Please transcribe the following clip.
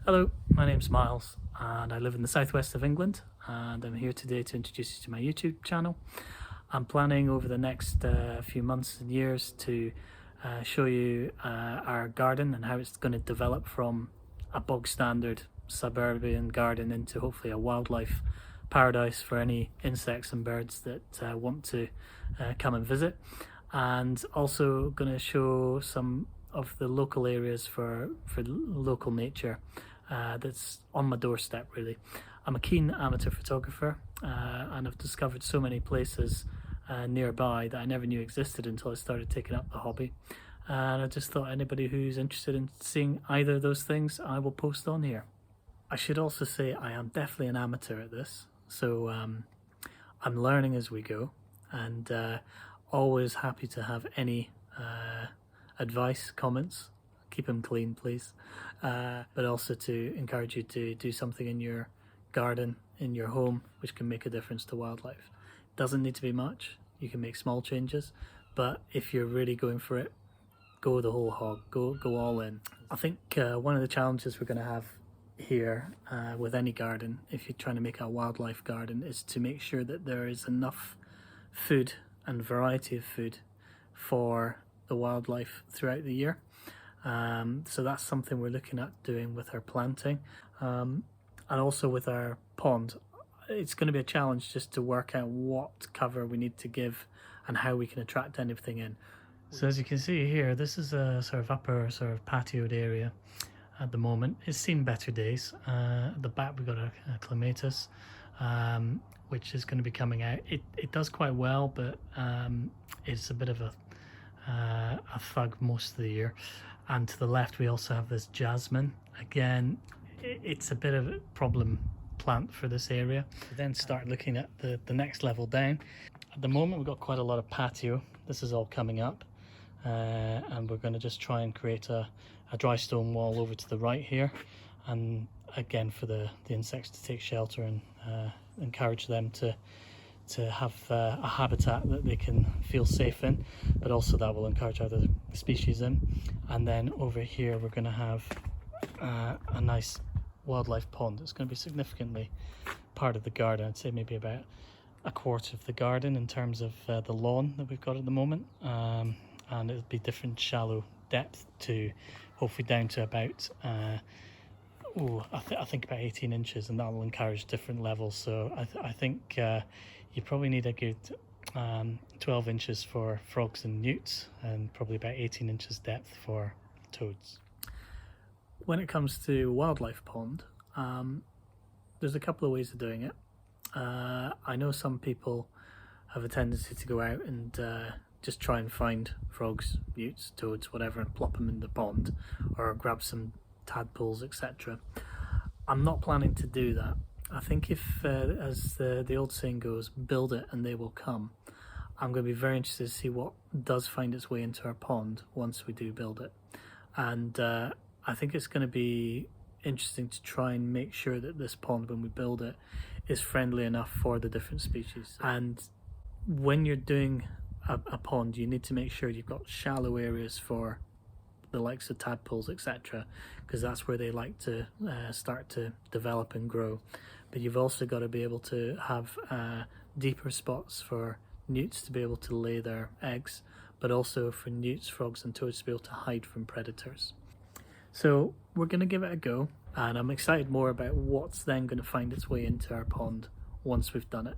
Hello, my name's Miles and I live in the southwest of England, and I'm here today to introduce you to my YouTube channel. I'm planning over the next few months and years to show you our garden and how it's going to develop from a bog standard suburban garden into hopefully a wildlife paradise for any insects and birds that want to come and visit, and also going to show some of the local areas for local nature that's on my doorstep really. I'm a keen amateur photographer and I've discovered so many places nearby that I never knew existed until I started taking up the hobby, and I just thought anybody who's interested in seeing either of those things I will post on here. I should also say I am definitely an amateur at this, so I'm learning as we go, and always happy to have any advice, comments. Keep them clean, please. But also to encourage you to do something in your garden, in your home, which can make a difference to wildlife. Doesn't need to be much. You can make small changes, but if you're really going for it, go the whole hog. Go all in. I think one of the challenges we're going to have here with any garden, if you're trying to make a wildlife garden, is to make sure that there is enough food and variety of food for the wildlife throughout the year. So that's something we're looking at doing with our planting, and also with our pond. It's going to be a challenge just to work out what cover we need to give and how we can attract anything in. So as you can see here, this is a sort of upper sort of patioed area at the moment. It's seen better days. At the back we've got a clematis, which is going to be coming out. It does quite well, but it's a bit of a thug most of the year. And to the left we also have this jasmine. Again, it's a bit of a problem plant for this area. We then start looking at the next level down. At the moment we've got quite a lot of patio. This is all coming up, and we're going to just try and create a dry stone wall over to the right here, and again for the insects to take shelter and encourage them to have a habitat that they can feel safe in, but also that will encourage other species in. And then over here we're going to have a nice wildlife pond. It's going to be significantly part of the garden. I'd say maybe about a quarter of the garden in terms of the lawn that we've got at the moment, and it'll be different shallow depth to hopefully down to about I think about 18 inches, and that will encourage different levels. So I think you probably need a good 12 inches for frogs and newts, and probably about 18 inches depth for toads. When it comes to wildlife pond, there's a couple of ways of doing it. I know some people have a tendency to go out and just try and find frogs, newts, toads, whatever, and plop them in the pond, or grab some tadpoles, etc. I'm not planning to do that. I think if, as the old saying goes, build it and they will come. I'm going to be very interested to see what does find its way into our pond once we do build it. And I think it's going to be interesting to try and make sure that this pond, when we build it, is friendly enough for the different species. And when you're doing a pond, you need to make sure you've got shallow areas for the likes of tadpoles, etc., because that's where they like to start to develop and grow. But you've also got to be able to have deeper spots for newts to be able to lay their eggs, but also for newts, frogs and toads to be able to hide from predators. So we're going to give it a go, and I'm excited more about what's then going to find its way into our pond once we've done it.